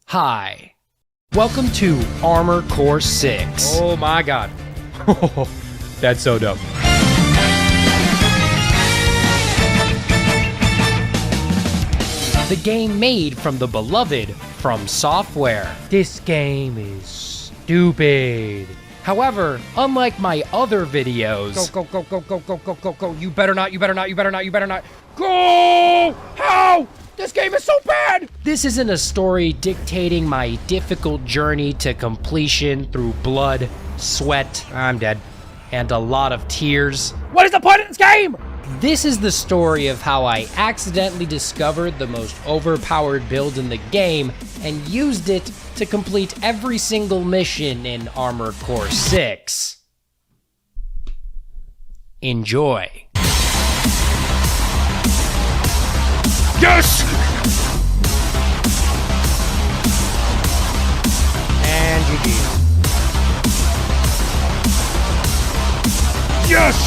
Hi, welcome to Armor Core 6. Oh my god. That's so dope. The game made from the beloved From Software. This game is stupid. However, unlike my other videos... Go. You better not. Go! How? This game is so bad! This isn't a story dictating my difficult journey to completion through blood, sweat, I'm dead. and a lot of tears. What is the point of this game? This is the story of how I accidentally discovered the most overpowered build in the game and used it to complete every single mission in Armor Core 6. Enjoy. Yes! And GG. Yes!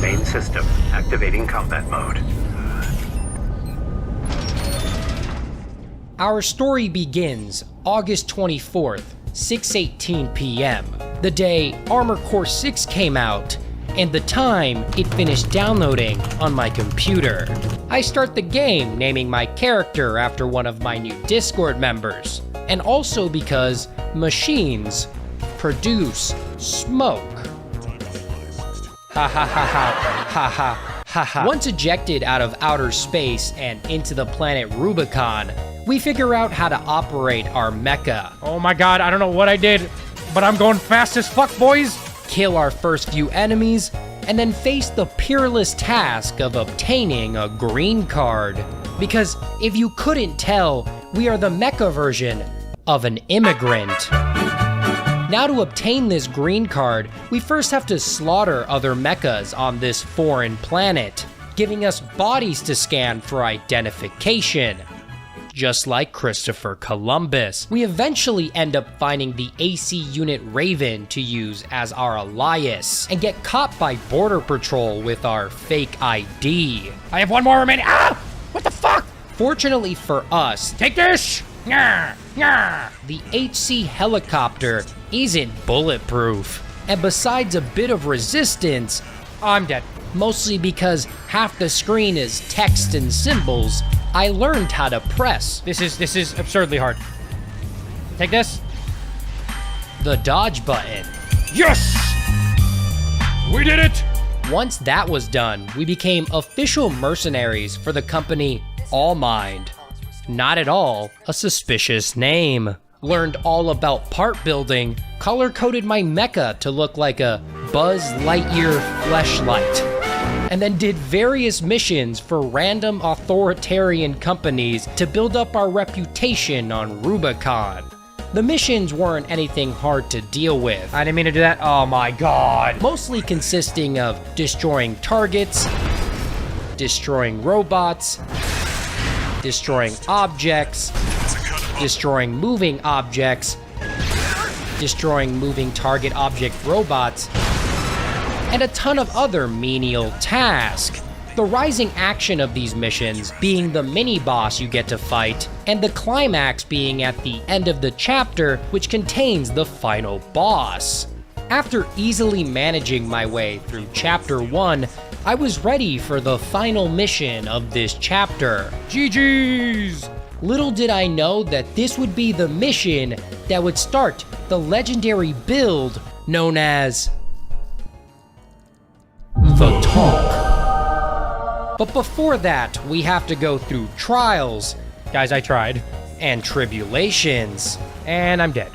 Main system activating combat mode. Our story begins August 24th, 6:18 p.m., the day Armor Core 6 came out, and the time it finished downloading on my computer. I start the game naming my character after one of my new Discord members, and also because machines produce smoke. Ha ha ha ha ha ha ha ha. Once ejected out of outer space and into the planet Rubicon, we figure out how to operate our mecha. Oh my god, I don't know what I did, but I'm going fast as fuck, boys! Kill our first few enemies, and then face the peerless task of obtaining a green card. Because if you couldn't tell, we are the mecha version of an immigrant. Now to obtain this green card, we first have to slaughter other mechas on this foreign planet, giving us bodies to scan for identification. Just like Christopher Columbus, we eventually end up finding the AC Unit Raven to use as our alias, and get caught by Border Patrol with our fake ID. I have one more remaining. Ah! What the fuck? Fortunately for us, Take this! Nyah! Nyah! the HC helicopter isn't bulletproof. And besides a bit of resistance, I'm dead. mostly because half the screen is text and symbols, I learned how to press This is absurdly hard. Take this. the dodge button. Yes! We did it! Once that was done, we became official mercenaries for the company All Mind. Not at all a suspicious name. Learned all about part building, color-coded my mecha to look like a Buzz Lightyear fleshlight, and then did various missions for random authoritarian companies to build up our reputation on Rubicon. The missions weren't anything hard to deal with, I didn't mean to do that. Oh my god. mostly consisting of destroying targets, destroying robots, destroying objects, destroying moving objects, destroying moving target object robots, and a ton of other menial tasks. The rising action of these missions being the mini-boss you get to fight, and the climax being at the end of the chapter, which contains the final boss. After easily managing my way through Chapter 1, I was ready for the final mission of this chapter. GG's! Little did I know that this would be the mission that would start the legendary build known as the tonk. But before that, we have to go through trials Guys, I tried. and tribulations. And I'm dead.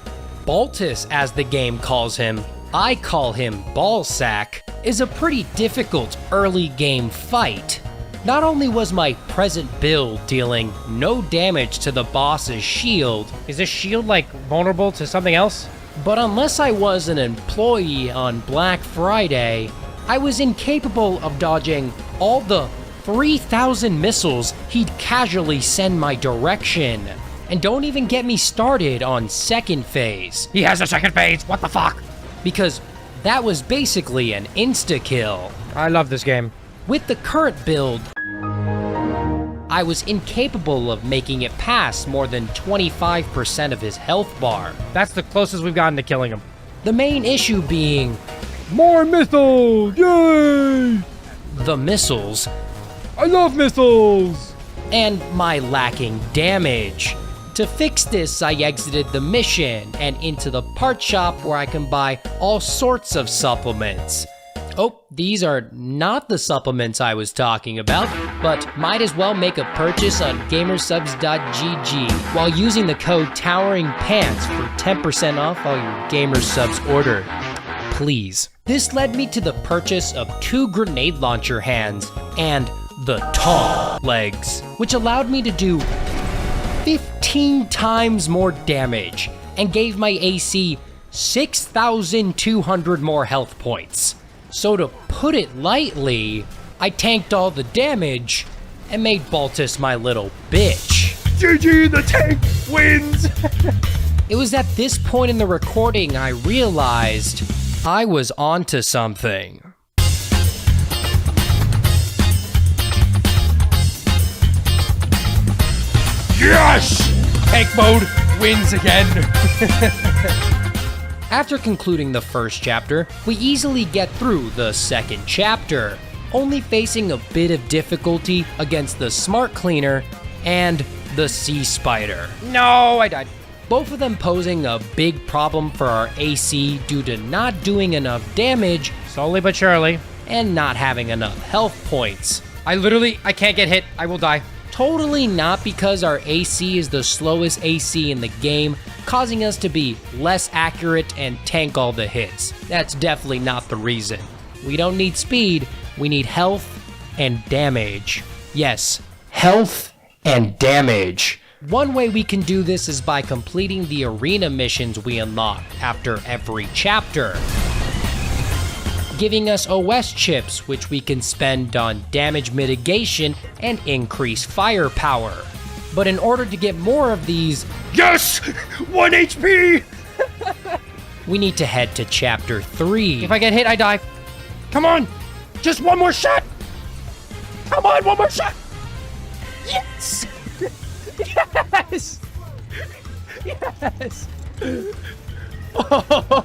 Baltus, as the game calls him, I call him Ballsack, is a pretty difficult early game fight. Not only was my present build dealing no damage to the boss's shield, Is this shield, like, vulnerable to something else? but unless I was an employee on Black Friday, I was incapable of dodging all the 3,000 missiles he'd casually send my direction. And don't even get me started on second phase, He has a second phase. What the fuck? because that was basically an insta-kill. I love this game. With the current build, I was incapable of making it past more than 25% of his health bar. That's the closest we've gotten to killing him. The main issue being More missiles! Yay! the missiles I love missiles! and my lacking damage. To fix this, I exited the mission and into the part shop where I can buy all sorts of supplements. Oh, these are not the supplements I was talking about, but might as well make a purchase on gamersubs.gg while using the code toweringpants for 10% off all your gamersubs order. Please. This led me to the purchase of 2 grenade launcher hands and the tonk legs, which allowed me to do 15 times more damage and gave my AC 6,200 more health points. So to put it lightly, I tanked all the damage and made Baltus my little bitch. GG, the tank wins! It was at this point in the recording I realized I was onto something. Yes! Tank mode wins again. After concluding the first chapter, we easily get through the second chapter, only facing a bit of difficulty against the Smart Cleaner and the Sea Spider. No, I died. Both of them posing a big problem for our AC due to not doing enough damage Slowly but surely. and not having enough health points. I can't get hit. I will die. Totally not because our AC is the slowest AC in the game, causing us to be less accurate and tank all the hits. That's definitely not the reason. We don't need speed, we need health and damage. Yes, health and damage. One way we can do this is by completing the arena missions we unlock after every chapter, giving us OS chips, which we can spend on damage mitigation and increase firepower. But in order to get more of these, Yes! 1 HP! we need to head to chapter 3. If I get hit, I die. Come on! Just one more shot! Come on, one more shot! Yes! Yes! Yes! Oh,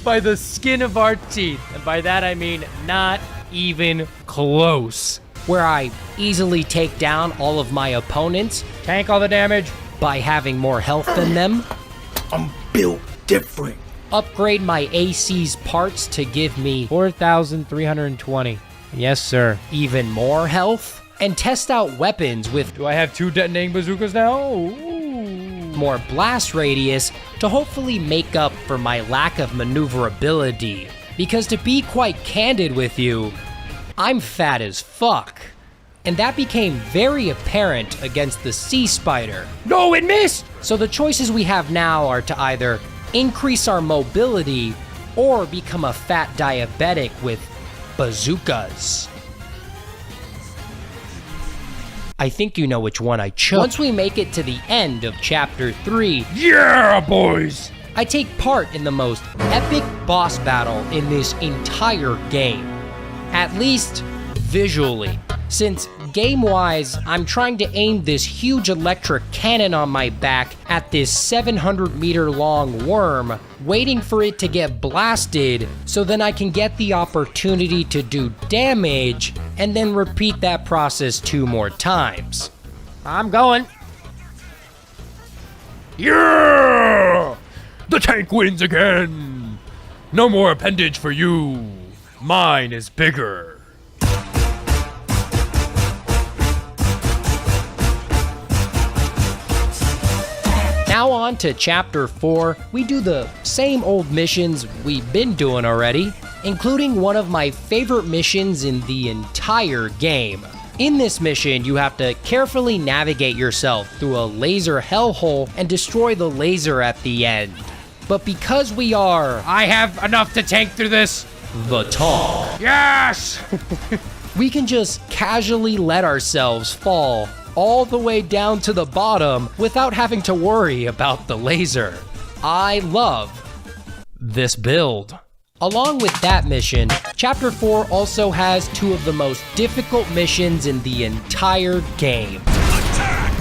by the skin of our teeth. And by that I mean not even close. Where I easily take down all of my opponents Tank all the damage. by having more health than them, I'm built different. upgrade my AC's parts to give me 4,320. Yes, sir. even more health, and test out weapons with Do I have 2 detonating bazookas now? Ooh. more blast radius to hopefully make up for my lack of maneuverability. Because to be quite candid with you, I'm fat as fuck. And that became very apparent against the Sea Spider. No, it missed! So the choices we have now are to either increase our mobility or become a fat diabetic with bazookas. I think you know which one I chose. Once we make it to the end of chapter 3, Yeah, boys! I take part in the most epic boss battle in this entire game. At least visually. Since game-wise, I'm trying to aim this huge electric cannon on my back at this 700-meter-long worm, waiting for it to get blasted so then I can get the opportunity to do damage and then repeat that process 2 more times. I'm going. Yeah! The tank wins again! No more appendage for you. Mine is bigger. Now Now on to Chapter 4, we do the same old missions we've been doing already, including one of my favorite missions in the entire game. In this mission, you have to carefully navigate yourself through a laser hellhole and destroy the laser at the end. But because we are I have enough to tank through this. the tonk, Yes! we can just casually let ourselves fall all the way down to the bottom without having to worry about the laser. I love this build. Along with that mission, Chapter 4 also has two of the most difficult missions in the entire game.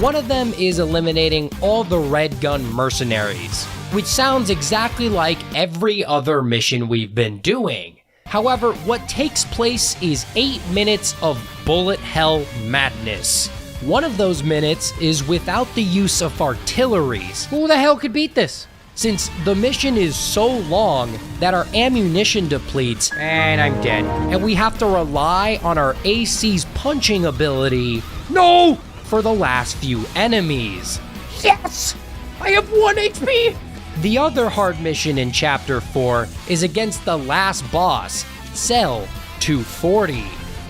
One of them is eliminating all the red gun mercenaries, which sounds exactly like every other mission we've been doing. However, what takes place is 8 minutes of bullet hell madness. One of those minutes is without the use of artilleries. Who the hell could beat this? Since the mission is so long that our ammunition depletes And I'm dead. and we have to rely on our AC's punching ability No! for the last few enemies. Yes! I have 1 HP! The other hard mission in Chapter 4 is against the last boss, Cell 240.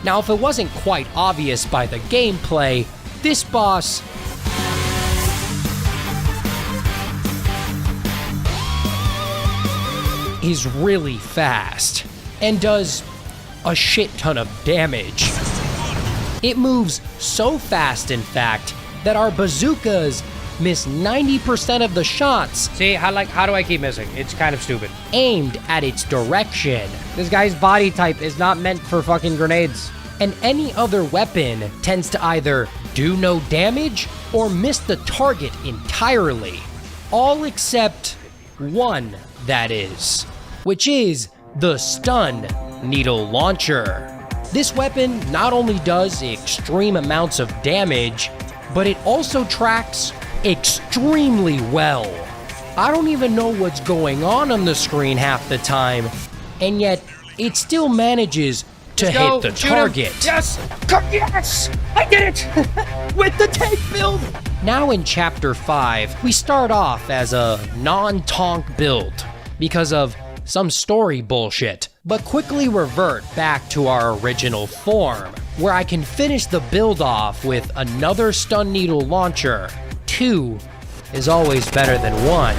Now, if it wasn't quite obvious by the gameplay, this boss is really fast and does a shit ton of damage. It moves so fast, in fact, that our bazookas miss 90% of the shots See, how do I keep missing? It's kind of stupid. aimed at its direction. This guy's body type is not meant for fucking grenades. And any other weapon tends to either do no damage or miss the target entirely. All except one, that is, which is the stun needle launcher. This weapon not only does extreme amounts of damage, but it also tracks extremely well. I don't even know what's going on the screen half the time, and yet it still manages to Go, hit the shoot him. target. Yes! Yes! I did it! With the tank build! Now in Chapter 5, we start off as a non-tonk build because of some story bullshit, but quickly revert back to our original form, where I can finish the build off with another stun needle launcher. 2 is always better than 1.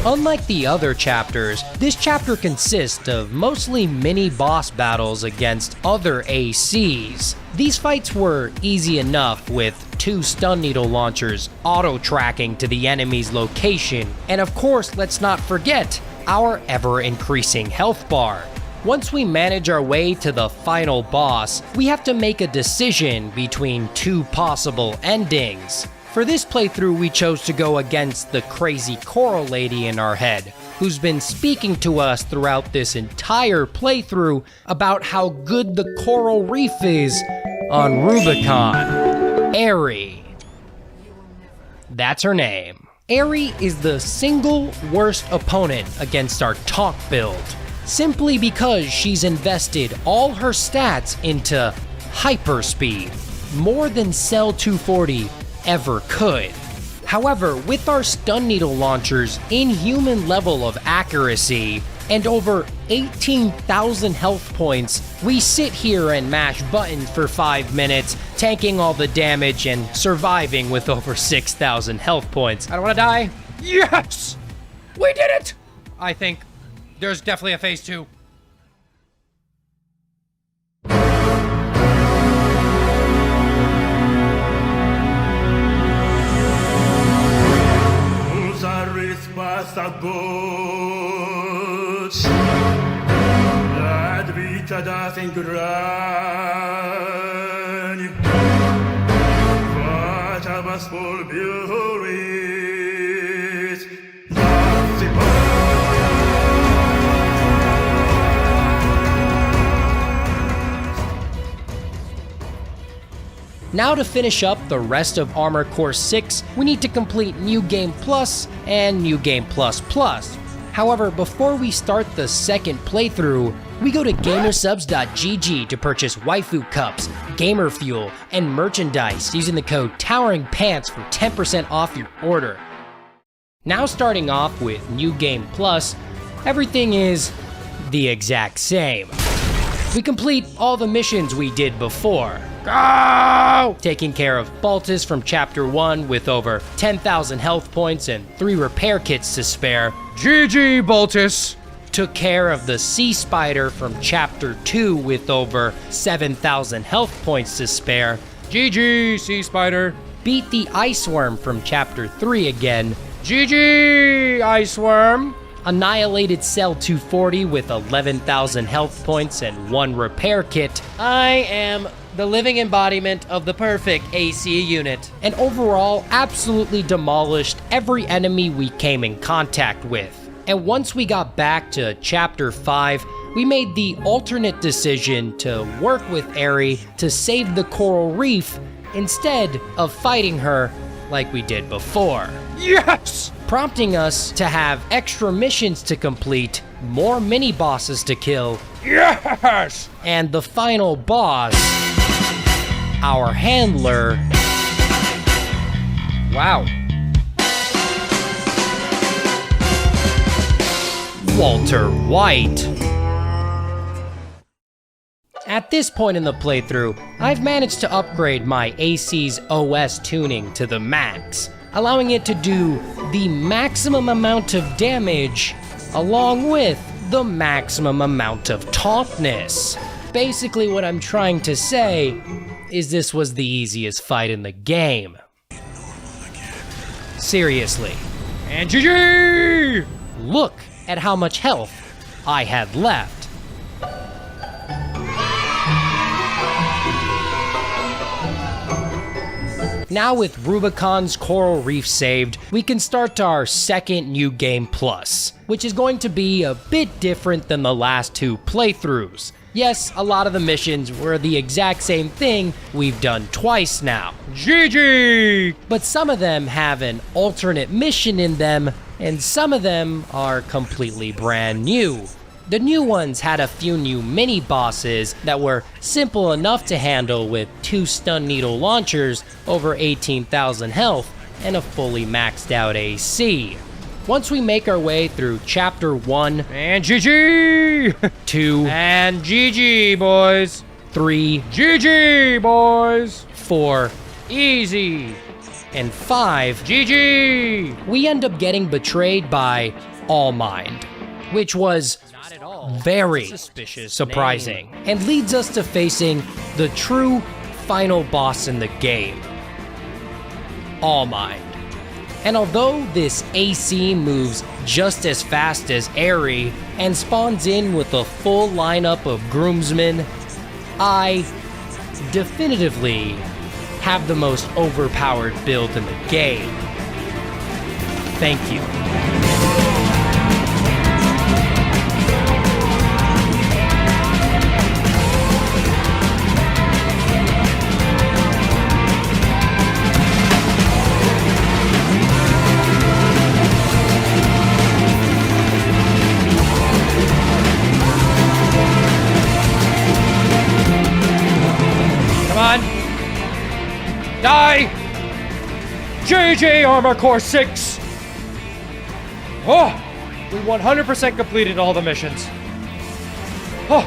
Unlike the other chapters, this chapter consists of mostly mini boss battles against other ACs. These fights were easy enough with 2 stun needle launchers auto-tracking to the enemy's location, and of course, let's not forget our ever-increasing health bar. Once we manage our way to the final boss, we have to make a decision between 2 possible endings. For this playthrough, we chose to go against the crazy coral lady in our head, who's been speaking to us throughout this entire playthrough about how good the coral reef is on Rubicon. Aerie. That's her name. Aerie is the single worst opponent against our tonk build, simply because she's invested all her stats into hyperspeed, more than Cell 240 ever could. However, with our stun needle launcher's inhuman level of accuracy and over 18,000 health points, we sit here and mash buttons for 5 minutes, tanking all the damage and surviving with over 6,000 health points. I don't want to die. Yes! We did it! I think there's definitely a phase 2. Passagots Lad vita da sin grani Faccia vaspol bioris Now to finish up the rest of Armor Core 6, we need to complete New Game Plus and New Game Plus Plus. However, before we start the second playthrough, we go to gamersubs.gg to purchase waifu cups, gamer fuel, and merchandise using the code toweringpants for 10% off your order. Now starting off with New Game Plus, everything is the exact same. We complete all the missions we did before. Go! Taking care of Baltus from Chapter 1 with over 10,000 health points and 3 repair kits to spare. GG, Baltus. Took care of the Sea Spider from Chapter 2 with over 7,000 health points to spare. GG, Sea Spider. Beat the Ice Worm from Chapter 3 again. GG, Ice Worm. Annihilated Cell 240 with 11,000 health points and 1 repair kit. I am the living embodiment of the perfect AC unit. And overall, absolutely demolished every enemy we came in contact with. And once we got back to Chapter 5, we made the alternate decision to work with Eri to save the coral reef instead of fighting her like we did before. Yes! Prompting us to have extra missions to complete, more mini-bosses to kill, Yes! and the final boss, our handler. Wow. Walter White. At this point in the playthrough, I've managed to upgrade my AC's OS tuning to the max, allowing it to do the maximum amount of damage along with the maximum amount of tautness. Basically what I'm trying to say is this was the easiest fight in the game. Seriously. And GG! Look at how much health I had left. Now with Rubicon's Coral Reef saved, we can start our second New Game Plus, which is going to be a bit different than the last 2 playthroughs. Yes, a lot of the missions were the exact same thing we've done twice now. GG! But some of them have an alternate mission in them, and some of them are completely brand new. The new ones had a few new mini-bosses that were simple enough to handle with 2 stun needle launchers, over 18,000 health, and a fully maxed out AC. Once we make our way through Chapter 1, And GG! 2, And GG, boys. 3, GG, boys. 4, Easy. and 5, GG! we end up getting betrayed by Allmind, which was very surprising, and leads us to facing the true final boss in the game, Allmind. And although this AC moves just as fast as Eri and spawns in with a full lineup of groomsmen, I definitively have the most overpowered build in the game. Thank you. Die! GG Armor Core 6! Oh! We 100% completed all the missions. Oh!